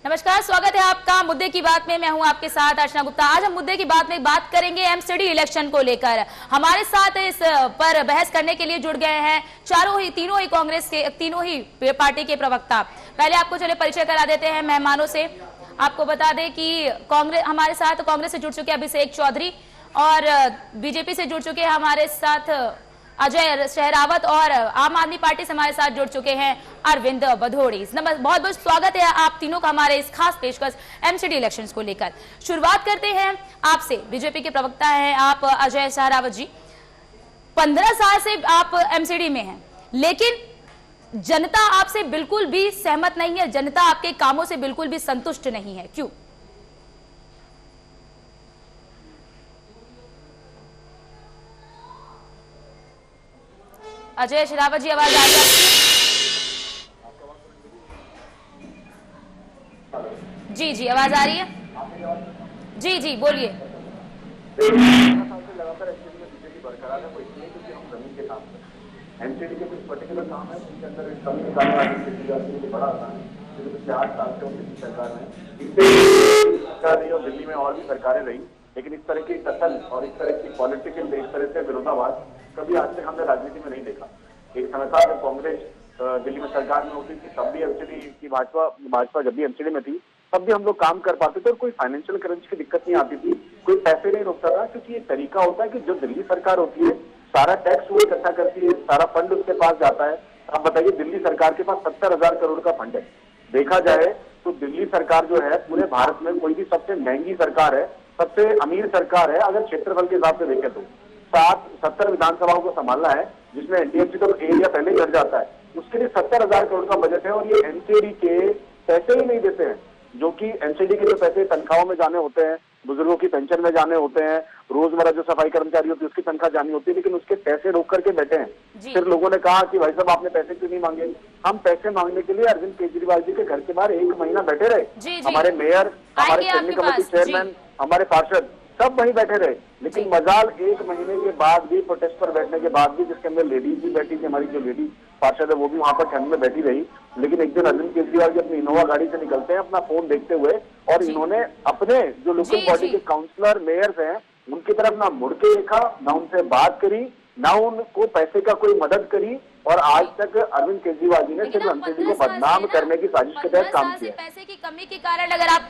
नमस्कार, स्वागत है आपका मुद्दे की बात में। मैं हूं आपके साथ अर्चना गुप्ता। आज हम मुद्दे की बात में बात करेंगे एमसीडी इलेक्शन को लेकर। हमारे साथ इस पर बहस करने के लिए जुड़ गए हैं तीनों ही कांग्रेस के, तीनों ही पार्टी के प्रवक्ता। पहले आपको चले परिचय करा देते हैं मेहमानों से। आपको बता दें कि हमारे साथ कांग्रेस से जुड़ चुके अभिषेक चौधरी और बीजेपी से जुड़ चुके हैं हमारे साथ अजय शहरावत और आम आदमी पार्टी से हमारे साथ जुड़ चुके हैं अरविंद भदौड़ी। बहुत बहुत स्वागत है आप तीनों का हमारे इस खास पेशकश एमसीडी इलेक्शंस को लेकर। शुरुआत करते हैं आपसे, बीजेपी के प्रवक्ता हैं आप अजय शहरावत जी। 15 साल से आप एमसीडी में हैं, लेकिन जनता आपसे बिल्कुल भी सहमत नहीं है, जनता आपके कामों से बिल्कुल भी संतुष्ट नहीं है, क्यों? अजय शहरावत जी, आवाज आ रही है? जी जी, आवाज आ रही है? जी जी, बोलिए। एमसीडी के कुछ पर्टिकुलर काम है जिनके अंदर कमी निकालना बड़ा आसान है। 8 साल से उनकी सरकार है और दिल्ली में और भी सरकारें रही, लेकिन इस तरह की कतल और इस तरह की पॉलिटिकल इस तरह से विरोधाभास कभी आज तक हमने राजनीति में नहीं देखा। एक समय था जब कांग्रेस दिल्ली में सरकार में होती थी, तब भी एमसीडी की भाजपा जब भी एमसीडी में थी तब भी हम लोग काम कर पाते थे और कोई फाइनेंशियल क्रंच की दिक्कत नहीं आती थी, कोई पैसे नहीं रोकता था। क्योंकि ये तरीका होता है कि जो दिल्ली सरकार होती है सारा टैक्स वो इकट्ठा करती है, सारा फंड उसके पास जाता है। आप बताइए, दिल्ली सरकार के पास 70,000 करोड़ का फंड है। देखा जाए तो दिल्ली सरकार जो है पूरे भारत में कोई भी सबसे महंगी सरकार है, सबसे अमीर सरकार है। अगर क्षेत्रफल के हिसाब से देखें तो 70 विधानसभाओं को संभालना है, जिसमें एनडीएमसी तो एरिया पहले ही घट जाता है, उसके लिए 70,000 करोड़ का बजट है। और ये एनसीडी के पैसे ही नहीं देते हैं, जो कि एनसीडी के जो पैसे तनख्वाहों में जाने होते हैं, बुजुर्गों की पेंशन में जाने होते हैं, रोजमर्रा जो सफाई कर्मचारी होती है उसकी तनख्वाह जानी होती है, लेकिन उसके पैसे रोक करके बैठे हैं। फिर लोगों ने कहा कि भाई साहब आपने पैसे क्यों नहीं मांगे? हम पैसे मांगने के लिए अरविंद केजरीवाल जी के घर के बाहर 1 महीना बैठे रहे। हमारे मेयर, हमारे स्टैंडिंग कमेटी चेयरमैन, हमारे पार्षद सब वहीं बैठे रहे। लेकिन मजाल 1 महीने के बाद भी, प्रोटेस्ट पर बैठने के बाद भी, जिसके अंदर लेडीज भी बैठी थी, हमारी जो लेडी पार्षद है वो भी वहां पर ठंड में बैठी रही। लेकिन एक दिन अरविंद केजरीवाल जी अपनी इनोवा गाड़ी से निकलते हैं अपना फोन देखते हुए, और इन्होंने अपने जो लोकल बॉडी के काउंसलर मेयर्स हैं उनकी तरफ ना मुड़ के देखा, ना उनसे बात करी, ना उनको पैसे का कोई मदद करी। और आज तक अरविंद केजरीवाल जी ने सिर्फ एमसीडी को बदनाम करने की साजिश के तहत काम किया। पैसे की कमी के कारण अगर आप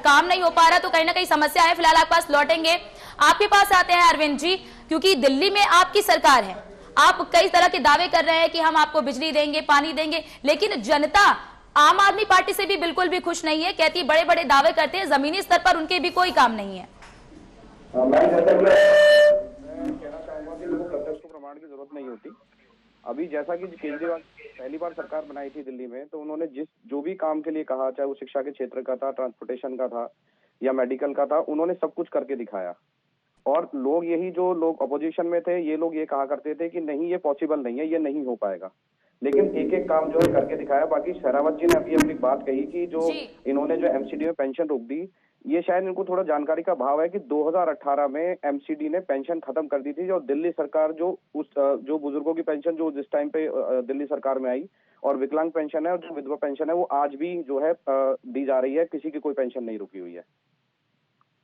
काम नहीं हो पा रहा तो कहीं ना कहीं समस्या है। फिलहाल आपके पास लौटेंगे, आपके पास आते हैं अरविंद जी, क्योंकि दिल्ली में आपकी सरकार है, आप कई तरह के दावे कर रहे हैं कि हम आपको बिजली देंगे, पानी देंगे, लेकिन जनता आम आदमी पार्टी से भी बिल्कुल भी खुश नहीं है। कहती है बड़े बड़े दावे करते हैं, जमीनी स्तर पर उनके भी कोई काम नहीं है। मैं कहना चाहूंगा कि लोगों को प्रत्यक्ष प्रमाण की जरूरत नहीं होती। अभी जैसा कि केजरीवाल पहली बार सरकार बनाई थी दिल्ली में, तो उन्होंने जो भी काम के लिए कहा, चाहे वो शिक्षा के क्षेत्र का था, ट्रांसपोर्टेशन का था या मेडिकल का था, उन्होंने सब कुछ करके दिखाया। और लोग जो लोग अपोजिशन में थे, ये लोग ये कहा करते थे कि नहीं ये पॉसिबल नहीं है, ये नहीं हो पाएगा। लेकिन एक एक काम जो है करके दिखाया। बाकी शहरावत जी ने अभी अपनी बात कही कि जो इन्होंने जो एमसीडी में पेंशन रोक दी, ये शायद इनको थोड़ा जानकारी का अभाव है कि 2018 में एमसीडी ने पेंशन खत्म कर दी थी। जो दिल्ली सरकार जो बुजुर्गों की पेंशन जो जिस टाइम पे दिल्ली सरकार में आई, और विकलांग पेंशन है और जो विधवा पेंशन है वो आज भी जो है दी जा रही है, किसी की कोई पेंशन नहीं रुकी हुई है।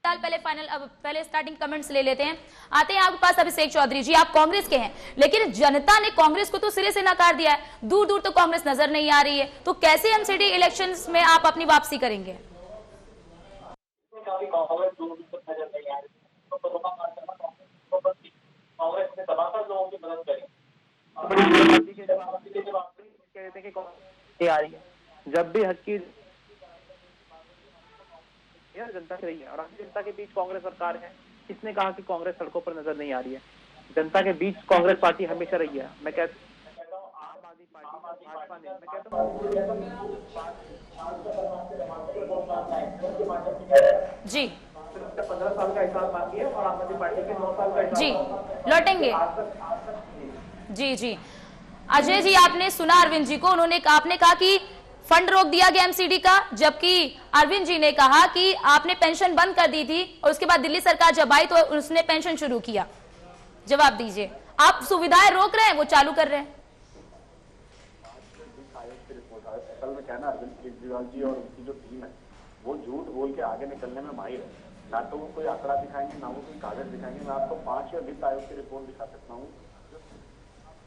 पहले स्टार्टिंग कमेंट्स ले लेते हैं। आते हैं आपके पास अभिषेक चौधरी जी, आप कांग्रेस के हैं, लेकिन जनता ने कांग्रेस को तो सिरे से नकार दिया है, दूर दूर तो कांग्रेस नजर नहीं आ रही है, तो कैसे एमसीडी इलेक्शंस में आप अपनी वापसी करेंगे? जब भी हक की जनता से रही है, और जनता के बीच कांग्रेस सरकार है। किसने कहा कि कांग्रेस सड़कों पर नजर नहीं आ रही है? जनता के बीच कांग्रेस पार्टी हमेशा रही है। मैं कहता हूँ आम आदमी पार्टी, भाजपा ने, मैं कहता हूँ जी 15 साल का हिसाब बाकी है और आम आदमी पार्टी के 9 साल का जी लौटेंगे। जी जी, अजय जी, आपने सुना अरविंद जी को, आपने कहा कि फंड रोक दिया गया एमसीडी का, जबकि अरविंद जी ने कहा कि आपने पेंशन बंद कर दी थी और उसके बाद दिल्ली सरकार जब आई तो उसने पेंशन शुरू किया। जवाब दीजिए, आप सुविधाएं रोक रहे हैं, वो चालू कर रहे हैं। असल में क्या है ना, अरविंद केजरीवाल जी और उनकी जो टीम है वो झूठ बोल के आगे निकलने में माहिर है। ना तो वो कोई आंकड़ा दिखाएंगे, ना वो कोई कागज दिखाएंगे। मैं आपको 5 या वित्त आयोग की रिपोर्ट दिखा सकता हूँ,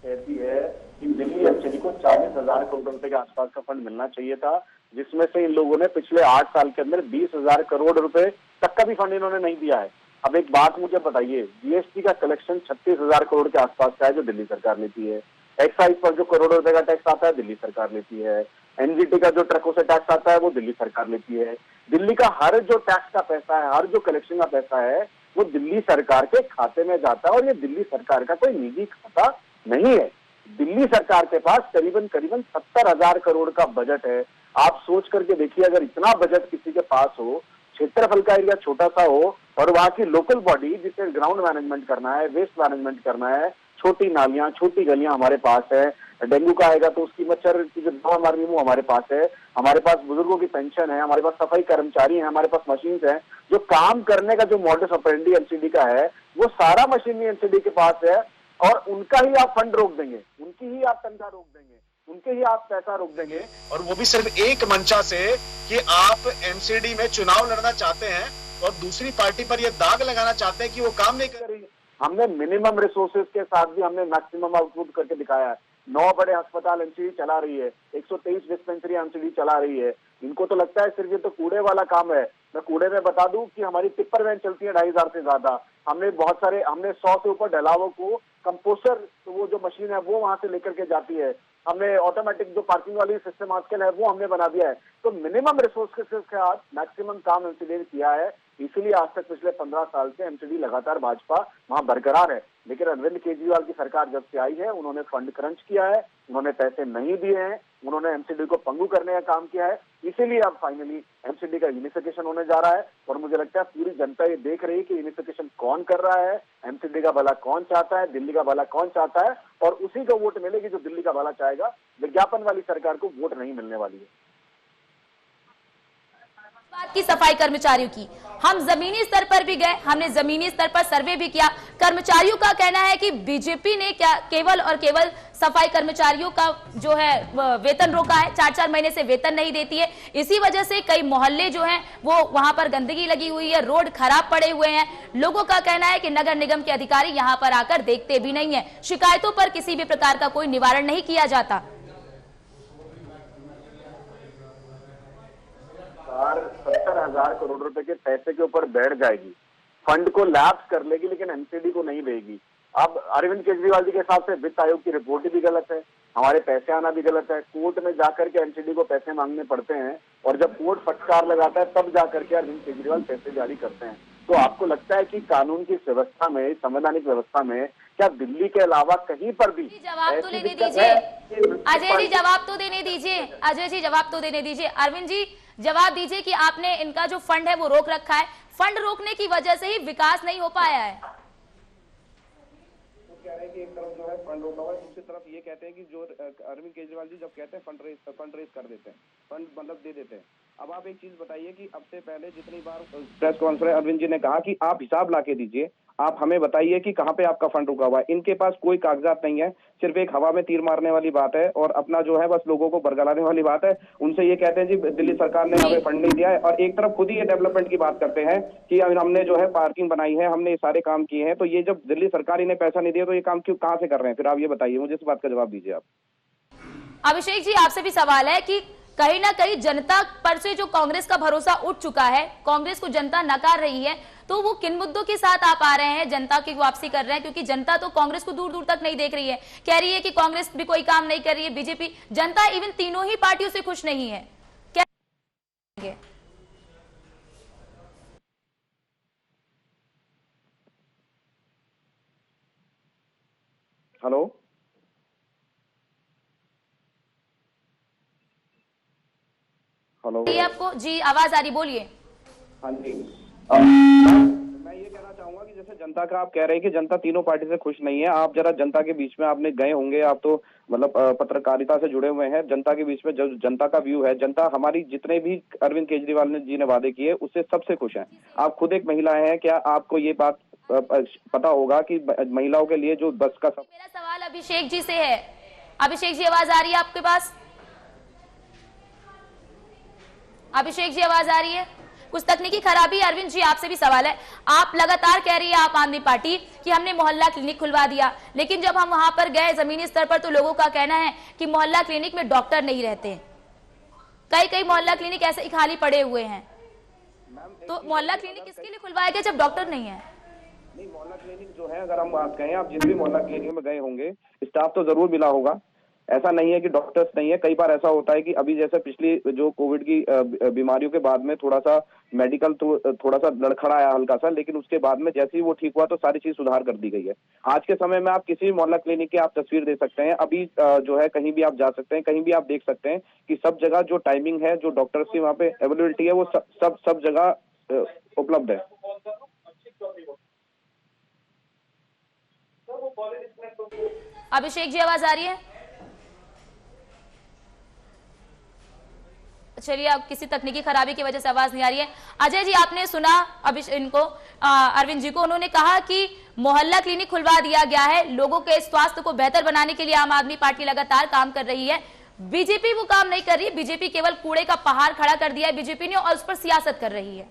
कहती है कि दिल्ली एमसीडी को 40,000 करोड़ रुपए के आसपास का फंड मिलना चाहिए था, जिसमें से इन लोगों ने पिछले 8 साल के अंदर 20,000 करोड़ रुपए तक का भी फंड इन्होंने नहीं दिया है। अब एक बात मुझे बताइए, जीएसटी का कलेक्शन 36,000 करोड़ के आसपास का है जो दिल्ली सरकार लेती है। एक्साइज पर जो करोड़ों रुपए का टैक्स आता है दिल्ली सरकार लेती है। एनजीटी का जो ट्रकों से टैक्स आता है वो दिल्ली सरकार लेती है। दिल्ली का हर जो टैक्स का पैसा है, हर जो कलेक्शन का पैसा है, वो दिल्ली सरकार के खाते में जाता है। और ये दिल्ली सरकार का कोई निजी खाता नहीं है। दिल्ली सरकार के पास करीबन 70,000 करोड़ का बजट है। आप सोच करके देखिए, अगर इतना बजट किसी के पास हो, क्षेत्रफल का एरिया छोटा सा हो, और वहां की लोकल बॉडी जिसे ग्राउंड मैनेजमेंट करना है, वेस्ट मैनेजमेंट करना है, छोटी नालियां, छोटी गलियां हमारे पास है। डेंगू का आएगा तो उसकी मच्छर की जो दवा मारनी वो हमारे पास है। हमारे पास बुजुर्गों की पेंशन है, हमारे पास सफाई कर्मचारी हैं, हमारे पास मशीन है। जो काम करने का जो मॉडस ऑपरेंडी एमसीडी का है, वो सारा मशीनरी एमसीडी के पास है। और उनका ही आप फंड रोक देंगे, उनकी ही आप तनख्वाह रोक देंगे, उनके ही आप पैसा रोक देंगे, और वो भी सिर्फ एक मंशा से कि आप एमसीडी में चुनाव लड़ना चाहते हैं और दूसरी पार्टी पर ये दाग लगाना चाहते हैं कि वो काम नहीं कर रही है। हमने मिनिमम रिसोर्सेज के साथ भी हमने मैक्सिमम आउटपुट करके दिखाया है। 9 बड़े अस्पताल एमसीडी चला रही है, 123 डिस्पेंसरी एमसीडी चला रही है। इनको तो लगता है सिर्फ ये तो कूड़े वाला काम है। मैं कूड़े में बता दूं कि हमारी टिप्पर वैन चलती है 2,500 से ज्यादा। हमने 100 से ऊपर डलावों को कंपोस्टर, तो वो जो मशीन है वो वहां से लेकर के जाती है। हमने ऑटोमेटिक जो पार्किंग वाली सिस्टम आजकल है वो हमने बना दिया है। तो मिनिमम रिसोर्सेज के साथ मैक्सिमम काम एमसीडी ने किया है। इसीलिए आज तक पिछले 15 साल से एमसीडी लगातार भाजपा वहां बरकरार है। लेकिन अरविंद केजरीवाल की सरकार जब से आई है, उन्होंने फंड क्रंच किया है, उन्होंने पैसे नहीं दिए हैं, उन्होंने एमसीडी को पंगु करने का काम किया है। इसीलिए अब फाइनली एमसीडी का यूनिफिकेशन होने जा रहा है। और मुझे लगता है पूरी जनता ये देख रही है कि यूनिफिकेशन कौन कर रहा है, एमसीडी का भला कौन चाहता है, दिल्ली का भला कौन चाहता है, और उसी को वोट मिलेगी जो दिल्ली का भला चाहेगा। विज्ञापन वाली सरकार को वोट नहीं मिलने वाली है। बात की सफाई कर्मचारियों की, हम जमीनी स्तर पर भी गए, हमने जमीनी स्तर पर सर्वे भी किया। कर्मचारियों का कहना है कि बीजेपी ने क्या केवल और केवल सफाई कर्मचारियों का जो है वेतन रोका है, 4-4 महीने से वेतन नहीं देती है। इसी वजह से कई मोहल्ले जो हैं वो वहां पर गंदगी लगी हुई है, रोड खराब पड़े हुए हैं। लोगों का कहना है कि नगर निगम के अधिकारी यहां पर आकर देखते भी नहीं है, शिकायतों पर किसी भी प्रकार का कोई निवारण नहीं किया जाता। 70,000 करोड़ रुपए के पैसे के ऊपर बैठ जाएगी, फंड को लैप्स कर लेगी, लेकिन एमसीडी को नहीं देगी। अब अरविंद केजरीवाल जी के हिसाब से वित्त आयोग की रिपोर्ट भी गलत है, हमारे पैसे आना भी गलत है। कोर्ट में जाकर के एमसीडी को पैसे मांगने पड़ते हैं, और जब कोर्ट फटकार लगाता है तब जाकर के अरविंद केजरीवाल पैसे जारी करते हैं। तो आपको लगता है कि कानून की व्यवस्था में, संवैधानिक व्यवस्था में, क्या दिल्ली के अलावा कहीं पर भी जवाब तो लेने दीजिए अजय जी, जवाब तो देने दीजिए अजय जी, जवाब तो देने दीजिए। अरविंद जी जवाब दीजिए कि आपने इनका जो फंड है वो रोक रखा है, फंड रोकने की वजह से ही विकास नहीं हो पाया है। तो कह रहे हैं कि एक तरफ जो है फंड रोका हुआ है, दूसरी तरफ ये कहते हैं कि जो अरविंद केजरीवाल जी जब कहते हैं फंड रेज कर देते हैं, फंड मतलब दे देते हैं। अब आप एक चीज बताइए कि अब से पहले जितनी बार प्रेस कॉन्फ्रेंस अरविंद जी ने कहा कि आप हिसाब ला के दीजिए, आप हमें बताइए कि कहाँ पे आपका फंड रुका हुआ है। इनके पास कोई कागजात नहीं है, सिर्फ एक हवा में तीर मारने वाली बात है और अपना जो है बस लोगों को बरगलाने वाली बात है। उनसे ये कहते हैं जी दिल्ली सरकार ने हमें फंड नहीं दिया है, और एक तरफ खुद ही ये डेवलपमेंट की बात करते हैं कि हमने जो है पार्किंग बनाई है, हमने ये सारे काम किए हैं। तो ये जब दिल्ली सरकार इन्हें पैसा नहीं दिया तो ये काम क्यों, कहाँ से कर रहे हैं? फिर आप ये बताइए, मुझे इस बात का जवाब दीजिए आप। अभिषेक जी आपसे भी सवाल है कि कहीं ना कहीं जनता पर से जो कांग्रेस का भरोसा उठ चुका है, कांग्रेस को जनता नकार रही है, तो वो किन मुद्दों के साथ आप आ रहे हैं, जनता की वापसी कर रहे हैं? क्योंकि जनता तो कांग्रेस को दूर दूर तक नहीं देख रही है, कह रही है कि कांग्रेस भी कोई काम नहीं कर रही है, बीजेपी, जनता इवन तीनों ही पार्टियों से खुश नहीं है। क्या हेलो हेलो आपको जी आवाज आ रही, बोलिए। हाँ जी, मैं ये कहना चाहूंगा कि जैसे जनता का आप कह रहे हैं कि जनता तीनों पार्टी से खुश नहीं है, आप जरा जनता के बीच में आपने गए होंगे, आप तो मतलब पत्रकारिता से जुड़े हुए हैं, जनता के बीच में जो जनता का व्यू है, जनता हमारी जितने भी अरविंद केजरीवाल जी ने वादे किए उससे सबसे खुश है। आप खुद एक महिला हैं, क्या आपको ये बात पता होगा कि महिलाओं के लिए जो बस का मेरा सवाल अभिषेक जी से है। अभिषेक जी आवाज आ रही है आपके पास? अभिषेक जी आवाज आ रही है? कुछ तकनीकी खराबी। अरविंद जी आपसे भी सवाल है, आप लगातार कह रही है आप आदमी पार्टी कि हमने मोहल्ला क्लिनिक खुलवा दिया, लेकिन जब हम वहां पर गए जमीनी स्तर पर तो लोगों का कहना है कि मोहल्ला क्लिनिक में डॉक्टर नहीं रहते, कई कई मोहल्ला क्लिनिक ऐसे ही खाली पड़े हुए हैं। तो मोहल्ला क्लिनिक किसके लिए खुलवाया गया जब डॉक्टर नहीं है? नहीं, मोहल्ला क्लिनिक जो है, अगर हम बात कहें, आप जिस भी मोहल्ला क्लिनिक में गए होंगे स्टाफ तो जरूर मिला होगा। ऐसा नहीं है कि डॉक्टर्स नहीं है। कई बार ऐसा होता है कि अभी जैसे पिछली जो कोविड की बीमारियों के बाद में थोड़ा सा मेडिकल थोड़ा सा लड़खड़ा आया हल्का सा, लेकिन उसके बाद में जैसे ही वो ठीक हुआ तो सारी चीज सुधार कर दी गई है। आज के समय में आप किसी भी मोहल्ला क्लिनिक की आप तस्वीर दे सकते हैं। अभी जो है कहीं भी आप जा सकते हैं, कहीं भी आप देख सकते हैं कि सब जगह जो टाइमिंग है, जो डॉक्टर्स की वहाँ पे अवेलेबिलिटी है, वो सब जगह उपलब्ध है। अभिषेक जी आवाज आ रही है? चलिए, अब किसी तकनीकी खराबी की वजह से आवाज नहीं आ रही है। अजय जी आपने सुना अरविंद जी को, उन्होंने कहा कि मोहल्ला क्लिनिक खुलवा दिया गया है, लोगों के स्वास्थ्य को बेहतर बनाने के लिए आम आदमी पार्टी लगातार काम कर रही है। बीजेपी वो काम नहीं कर रही है, बीजेपी केवल कूड़े का पहाड़ खड़ा कर दिया है बीजेपी ने और उस पर सियासत कर रही है।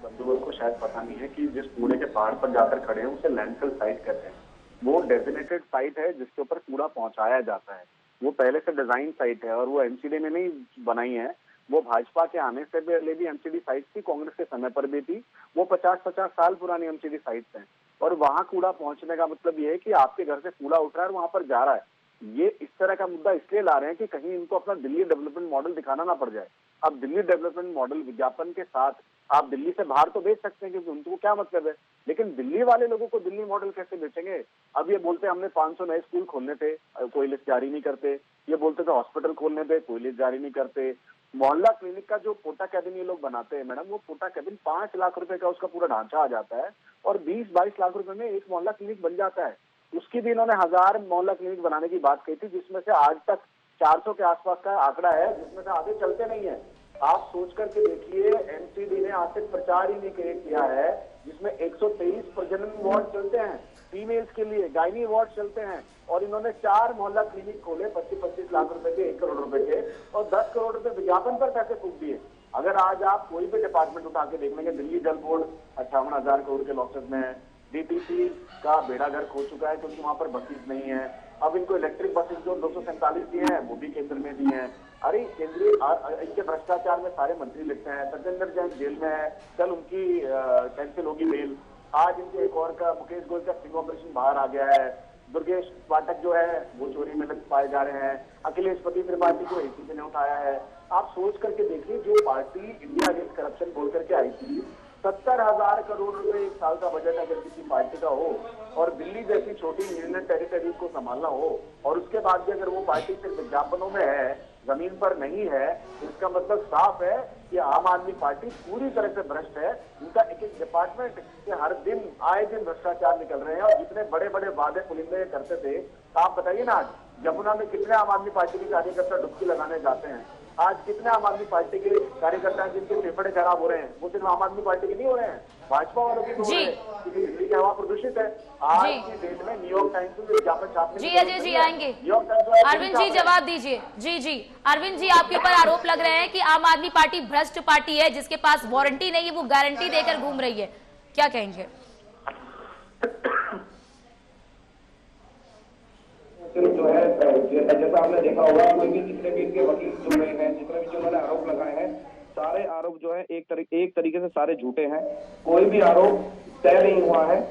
बंधुओं को शायद पता नहीं है कि जिस कूड़े के पहाड़ पर जाकर खड़े हैं उसे लैंडफिल साइट कहते हैं। वो डेजिग्नेटेड साइट है जिसके ऊपर कूड़ा पहुंचाया जाता है। वो पहले से डिजाइन साइट है और वो एमसीडी ने नहीं बनाई है। वो भाजपा के आने से पहले भी एमसीडी साइट थी, कांग्रेस के समय पर भी थी। वो 50-50 साल पुरानी एमसीडी साइट्स हैं और वहां कूड़ा पहुंचने का मतलब ये है कि आपके घर से कूड़ा उठ रहा है और वहां पर जा रहा है। ये इस तरह का मुद्दा इसलिए ला रहे हैं कि कहीं इनको अपना दिल्ली डेवलपमेंट मॉडल दिखाना ना पड़ जाए। अब दिल्ली डेवलपमेंट मॉडल विज्ञापन के साथ आप दिल्ली से बाहर तो बेच सकते हैं क्योंकि उनको क्या मतलब है, लेकिन दिल्ली वाले लोगों को दिल्ली मॉडल कैसे बेचेंगे? अब ये बोलते हमने 500 नए स्कूल खोलने थे, कोई लिस्ट जारी नहीं करते। ये बोलते थे हॉस्पिटल खोलने थे, कोई लिस्ट जारी नहीं करते। मोहल्ला क्लिनिक का जो कोटा कैबिन ये लोग बनाते हैं मैडम, वो कोटा कैबिन 5 लाख रुपए का उसका पूरा ढांचा आ जाता है और 20-22 लाख रुपए में एक मोहल्ला क्लिनिक बन जाता है। उसकी भी इन्होंने 1000 मोहल्ला क्लिनिक बनाने की बात कही थी, जिसमें से आज तक 400 के आसपास का आंकड़ा है, जिसमें से आगे चलते नहीं है। आप सोच करके देखिए, एमसीडी ने आज तक प्रचार ही नहीं किया है, जिसमें 123 प्रजनन वार्ड चलते हैं फीमेल्स के लिए, गायनी वार्ड चलते हैं और इन्होंने 4 मोहल्ला क्लिनिक खोले 25-25 लाख रुपए के, 1 करोड़ रुपए के और 10 करोड़ रुपए विज्ञापन पर पैसे फूक दिए। अगर आज आप कोई भी डिपार्टमेंट उठा के देख लेंगे, दिल्ली जल बोर्ड 58,000 करोड़ के लॉसेस में है। डीटीसी का बेड़ा गर्क हो चुका है क्योंकि वहां पर बसेस नहीं है। अब इनको इलेक्ट्रिक बसेस जो 247 दिए हैं वो भी केंद्र में दिए हैं। अरे केंद्रीय इनके भ्रष्टाचार में सारे मंत्री लिखते हैं। सत्येंद्र जैन जेल में है, कल उनकी कैंसिल होगी बेल। आज इनके एक और का मुकेश गोयल का स्टिंग ऑपरेशन बाहर आ गया है। दुर्गेश पाठक जो है वो चोरी में पाए जा रहे हैं। अखिलेश पति त्रिपाठी को एसीपी ने उठाया है। आप सोच करके देखिए, जो पार्टी इंडिया अगेंस्ट करप्शन बोल करके आई थी, 70,000 करोड़ रुपए एक साल का बजट अगर किसी पार्टी का हो और दिल्ली जैसी छोटी यूनियन टेरिटरीज को संभालना हो और उसके बाद भी अगर वो पार्टी सिर्फ विज्ञापनों में है, जमीन पर नहीं है, इसका मतलब साफ है कि आम आदमी पार्टी पूरी तरह से भ्रष्ट है। उनका एक एक डिपार्टमेंट के हर दिन आए दिन भ्रष्टाचार निकल रहे हैं और जितने बड़े बड़े वादे पुलिंदे करते थे, तो आप बताइए ना, आज यमुना में कितने आम आदमी पार्टी के कार्यकर्ता डुबकी लगाने जाते हैं? आज कितने आम आदमी पार्टी के कार्यकर्ता हैं जिनके फेफड़े खराब हो रहे हैं? वो सिर्फ आम आदमी पार्टी के नहीं हो रहे हैं, भाजपा वालों की भी हो रहे हैं, क्योंकि दिल्ली की हवा प्रदूषित है। आज की डेट में न्यूयॉर्क टाइम्स में विज्ञापन छापने जी अजय जी आएंगे। अरविंद जी जवाब दीजिए। जी अरविंद जी, आपके ऊपर आरोप लग रहे हैं कि आम आदमी पार्टी भ्रष्ट पार्टी है, जिसके पास वारंटी नहीं है, वो गारंटी देकर घूम रही है, क्या कहेंगे? जो है जैसा आपने देखा होगा, कोई भी जितने भी इनके वकील जो रहे हैं, जितने भी जो उन्होंने आरोप लगाए हैं, सारे आरोप जो है एक तरीके से सारे झूठे हैं। कोई भी आरोप तय नहीं हुआ है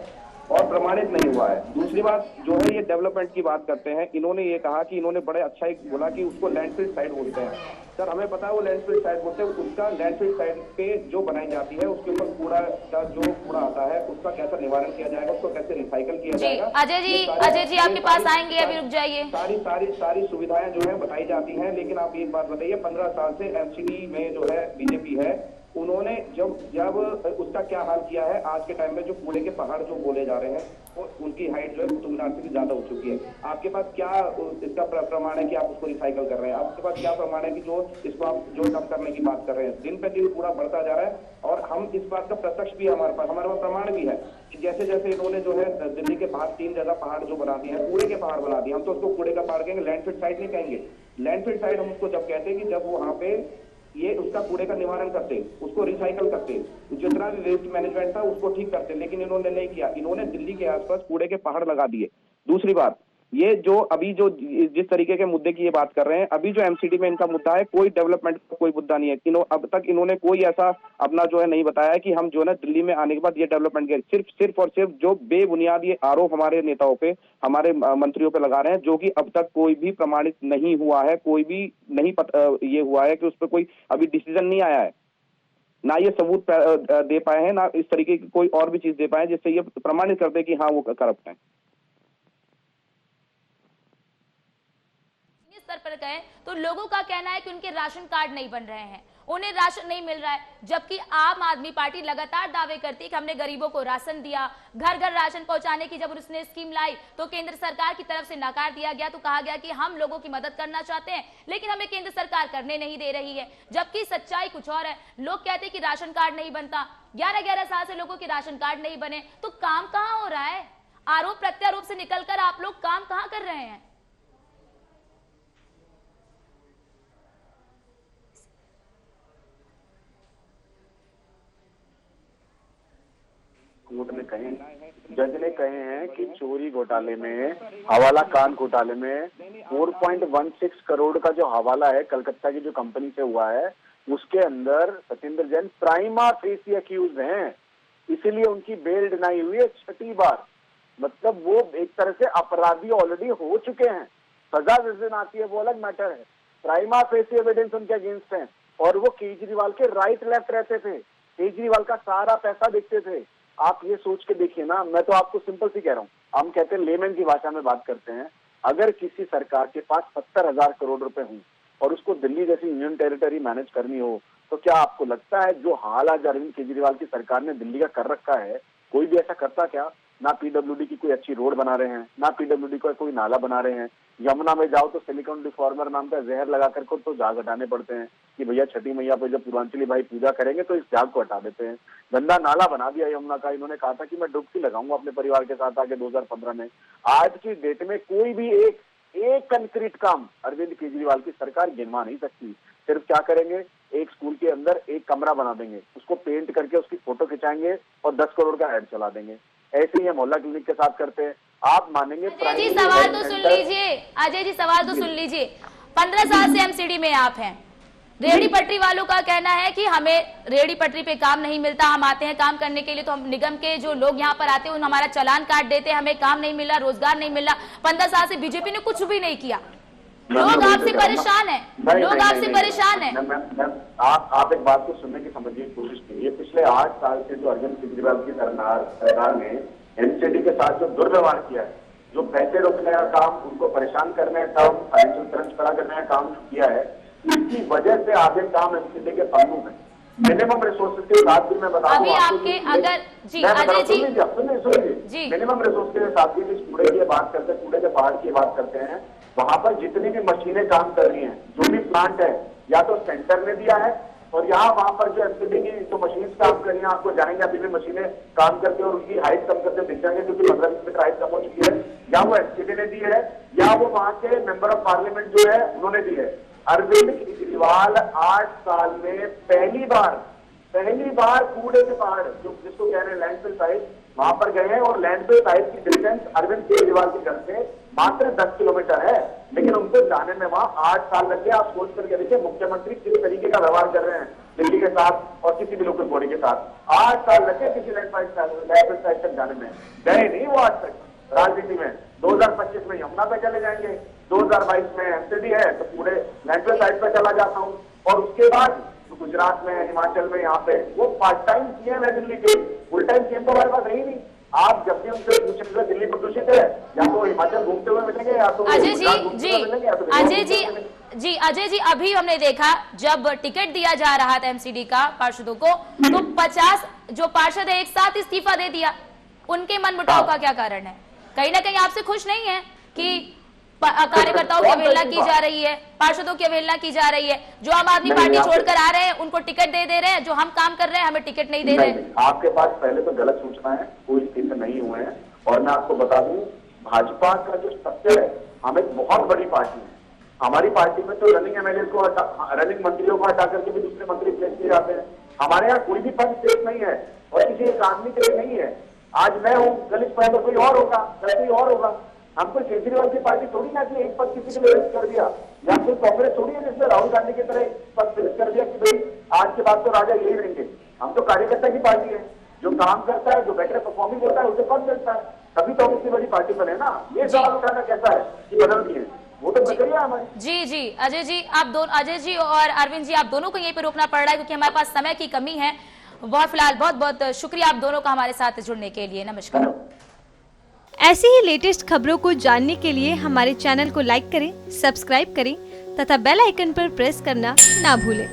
और प्रमाणित नहीं हुआ है। दूसरी बात जो है, ये डेवलपमेंट की बात करते हैं। इन्होंने ये कहा कि इन्होंने बड़े अच्छा एक बोला कि उसको लैंडफिल साइट बोलते हैं। सर हमें पता है वो लैंडफिल साइट बोलते हैं। उसका लैंडफिल साइट पे जो बनाई जाती है, उसके ऊपर कूड़ा का जो कूड़ा आता है उसका कैसा निवारण किया जाएगा, उसको कैसे रिसाइकल किया जाएगा। अजय जी आपके पास आएंगे, अभी रुक जाइए। सारी सुविधाएं जो है बताई जाती हैं, लेकिन आप एक बात बताइए, 15 साल से एमसीडी में जो है बीजेपी है, उन्होंने जब उसका क्या हाल किया है। आज के टाइम में जो कूड़े के पहाड़ जो बोले जा रहे हैं, वो उनकी हाइट जो है कुतुब मीनार से भी ज्यादा हो चुकी है। आपके पास क्या इसका प्रमाण है कि आप उसको रिसाइकल कर रहे हैं? आपके पास क्या प्रमाण है कि जो इसको आप जो कम करने की बात कर रहे हैं? दिन पे दिन कूड़ा बढ़ता जा रहा है और हम इस बात का प्रत्यक्ष भी हमारे पास प्रमाण भी है कि जैसे जैसे इन्होंने जो है दिल्ली के बाहर 3 जगह पहाड़ जो बना दिए हैं, कूड़े के पहाड़ बना दिए, हम तो उसको कूड़े का पहाड़ कहेंगे, लैंडफिल साइट नहीं कहेंगे। लैंडफिल साइट हम उसको जब कहते हैं कि जब वहां पे ये उसका कूड़े का निवारण करते, उसको रिसाइकल करते, जितना भी वेस्ट मैनेजमेंट था उसको ठीक करते, लेकिन इन्होंने नहीं किया। इन्होंने दिल्ली के आसपास कूड़े के पहाड़ लगा दिए। दूसरी बात, ये जो अभी जो जिस तरीके के मुद्दे की ये बात कर रहे हैं, अभी जो एमसीडी में इनका मुद्दा है, कोई डेवलपमेंट का कोई मुद्दा नहीं है। अब तक इन्होंने कोई ऐसा अपना जो है नहीं बताया कि हम जो है दिल्ली में आने के बाद ये डेवलपमेंट के सिर्फ और सिर्फ जो बेबुनियाद ये आरोप हमारे नेताओं पे, हमारे मंत्रियों पे लगा रहे हैं, जो कि अब तक कोई भी प्रमाणित नहीं हुआ है, कोई भी नहीं ये हुआ है कि उस पर कोई अभी डिसीजन नहीं आया है, ना ये सबूत दे पाए हैं, ना इस तरीके की कोई और भी चीज दे पाए जिससे ये प्रमाणित कर दे कि हाँ वो करप्ट है। स्तर पर गए तो लोगों का कहना है कि उनके राशन कार्ड नहीं बन रहे हैं, उन्हें राशन नहीं मिल रहा है, जबकि आम आदमी पार्टी लगातार दावे करती है कि हमने गरीबों को राशन दिया, घर घर राशन पहुंचाने की जब उसने स्कीम लाई तो केंद्र सरकार की तरफ से नकार दिया गया। तो कहा गया कि हम लोगों की मदद करना चाहते हैं लेकिन हमें केंद्र सरकार करने नहीं दे रही है, जबकि सच्चाई कुछ और है। लोग कहते हैं कि राशन कार्ड नहीं बनता, 11-11 साल से लोगों के राशन कार्ड नहीं बने, तो काम कहां हो रहा है? आरोप प्रत्यारोप से निकलकर आप लोग काम कहां कर रहे हैं? कोर्ट ने कहे, जज ने कहे हैं कि चोरी घोटाले में, हवाला कांड घोटाले में 4.16 करोड़ का जो हवाला है कलकत्ता की जो कंपनी से हुआ है, उसके अंदर Satyendra Jain prima facie accused हैं, इसीलिए उनकी बेल डिनाई हुई है 6ठी बार। मतलब वो एक तरह से अपराधी ऑलरेडी हो चुके हैं, सजा जिस दिन आती है वो अलग मैटर है। प्राइमा फेसी एविडेंस उनके अगेंस्ट है और वो केजरीवाल के राइट लेफ्ट रहते थे, केजरीवाल का सारा पैसा देखते थे। आप ये सोच के देखिए ना, मैं तो आपको सिंपल सी कह रहा हूँ, हम कहते हैं लेमैन की भाषा में बात करते हैं, अगर किसी सरकार के पास 70,000 करोड़ रुपए हों और उसको दिल्ली जैसी यूनियन टेरिटरी मैनेज करनी हो, तो क्या आपको लगता है जो हाल आज अरविंद केजरीवाल की सरकार ने दिल्ली का कर रखा है, कोई भी ऐसा करता क्या? ना पीडब्ल्यूडी की कोई अच्छी रोड बना रहे हैं, ना पीडब्ल्यूडी का कोई नाला बना रहे हैं। यमुना में जाओ तो सिलिकॉन डिफॉर्मर नाम का जहर लगा करके तो झाग हटाने पड़ते हैं कि भैया छठी मैया पे जब पूर्वांचली भाई पूजा करेंगे तो इस झाग को हटा देते हैं। गंदा नाला बना दिया यमुना का, इन्होंने कहा था कि मैं डुबकी लगाऊंगा अपने परिवार के साथ आके 2015 में। आज की डेट में कोई भी एक कंक्रीट काम अरविंद केजरीवाल की सरकार गिनवा नहीं सकती। सिर्फ क्या करेंगे, एक स्कूल के अंदर एक कमरा बना देंगे, उसको पेंट करके उसकी फोटो खिंचाएंगे और 10 करोड़ का एड चला देंगे। ऐसे ही मोहल्ला क्लिनिक के साथ करते हैं। आप मानेंगे अजय जी सवाल तो सुन लीजिए, अजय जी सवाल तो सुन लीजिए। 15 साल से एमसीडी में आप हैं, रेहड़ी पटरी वालों का कहना है कि हमें रेहड़ी पटरी पे काम नहीं मिलता, हम आते हैं काम करने के लिए तो हम निगम के जो लोग यहाँ पर आते हैं उन हमारा चालान काट देते हैं, हमें काम नहीं मिला, रोजगार नहीं मिला। 15 साल से बीजेपी ने कुछ भी नहीं किया, लोग आपसे परेशान है, लोग आपसे परेशान है। आप एक बात को सुनने की समझने की कोशिश कीजिए। पिछले 8 साल से जो अरविंद केजरीवाल की सरकार ने एमसीडी के साथ जो दुर्व्यवहार किया है, जो पैसे रोकने का काम, उनको परेशान करने का काम, फाइनेंशियल क्रंच खड़ा करने का काम किया है, इसकी वजह से आगे काम एमसीडी के पन्नू में मिनिमम रिसोर्सेज के साथ भी मैं बता अभी आपके अगर जी अजय जी सुनिए मिनिमम रिसोर्स के साथ भी इस कूड़े की बात करते हैं, कूड़े के पहाड़ की बात करते हैं, वहां पर जितनी भी मशीनें काम कर रही हैं, जो भी प्लांट है, या तो सेंटर ने दिया है और यहाँ वहां पर जो एमसीडी की जो मशीन काम कर रही है, आपको जानेंगे अभी भी मशीनें काम करते हैं और उनकी हाइट कम करते दिख जाएंगे क्योंकि 15 मीटर हाइट कम हो चुकी है, या वो एमसीडी ने दी है या वो वहां के मेंबर ऑफ पार्लियामेंट जो है उन्होंने दी है। अरविंद केजरीवाल 8 साल में पहली बार कूड़े के पहाड़ जिसको कह रहे हैं लैंडफिल साइट, वहां पर गए हैं और लैंडफिल साइट की डिस्टेंस अरविंद केजरीवाल के घर से मात्र 10 किलोमीटर है, लेकिन उनको जाने में वहां 8 साल लग गए। आप सोच करके देखिए मुख्यमंत्री किस तरीके का व्यवहार कर रहे हैं दिल्ली के साथ और किसी भी लोकल बॉडी के साथ। 8 साल लगे किसी लैंडफिल साइट तक जाने में, गए नहीं वो आज तक राजनीति में। 2025 में यमुना पे चले जाएंगे, 2022 में एमसीडी है तो पूरे लैंडफिल साइट पे चला जाता हूँ, और उसके बाद गुजरात में, हिमाचल में, यहाँ पे वो पार्ट टाइम सीएम है दिल्ली के, फुल टाइम सीएम तो हमारे पास है ही नहीं। आप जब भी उनसे पूछेंगे दिल्ली प्रदूषित है, या तो हिमाचल घूमते हुए मिलेंगे या तो अजय जी अजय जी अभी हमने देखा जब टिकट दिया जा रहा था एमसीडी का पार्षदों को, तो 50 जो पार्षद है एक साथ इस्तीफा दे दिया। उनके मनमुटाव का क्या कारण है? कहीं ना कहीं आपसे खुश नहीं है कि कार्यकर्ताओं की अवहेलना की जा रही है, पार्षदों की अवहेलना की जा रही है, जो आम आदमी पार्टी छोड़कर आ रहे हैं उनको टिकट दे रहे हैं, जो हम काम कर रहे हैं हमें टिकट नहीं दे रहे हैं। आपके पास पहले तो गलत सूचना है, कोई इस्तीफे नहीं हुए हैं। और मैं आपको बता दूं, भाजपा का जो स्ट्रक्चर है, हम एक बहुत बड़ी पार्टी है, हमारी पार्टी में तो रनिंग एमएलए को रनिंग मंत्रियों को हटा करके भी दूसरे मंत्री प्लेस किए जाते हैं। हमारे यहाँ कोई भी पद सेफ नहीं है और किसी एक आदमी के लिए नहीं है। आज मैं हूँ, कल इस पद पर कोई और होगा, कल कोई और होगा। हम कोई केजरीवाल की पार्टी थोड़ी ना कि एक पद किसी के लिए फिक्स कर दिया, या कोई कांग्रेस थोड़ी है जिसने राहुल गांधी की तरह पद फिक्स कर दिया कि भाई आज के बाद तो राजा यही रहेंगे। हम तो कार्यकर्ता की पार्टी है, जो काम करता है, जो बेटर परफॉर्मिंग होता है उसे पद मिलता है, तभी तो हम इतनी बड़ी पार्टी बने ना। ये सवाल उठाना कैसा है कि बदल दिए, वो तो प्रक्रिया हमारी। जी जी अजय जी, आप दोनों, अजय जी और अरविंद जी, आप दोनों को यहीं पे रोकना पड़ रहा है क्योंकि हमारे पास समय की कमी है। बहुत फिलहाल बहुत बहुत शुक्रिया आप दोनों का हमारे साथ जुड़ने के लिए। नमस्कार। ऐसी ही लेटेस्ट खबरों को जानने के लिए हमारे चैनल को लाइक करें, सब्सक्राइब करें तथा बेल आइकन पर प्रेस करना ना भूलें।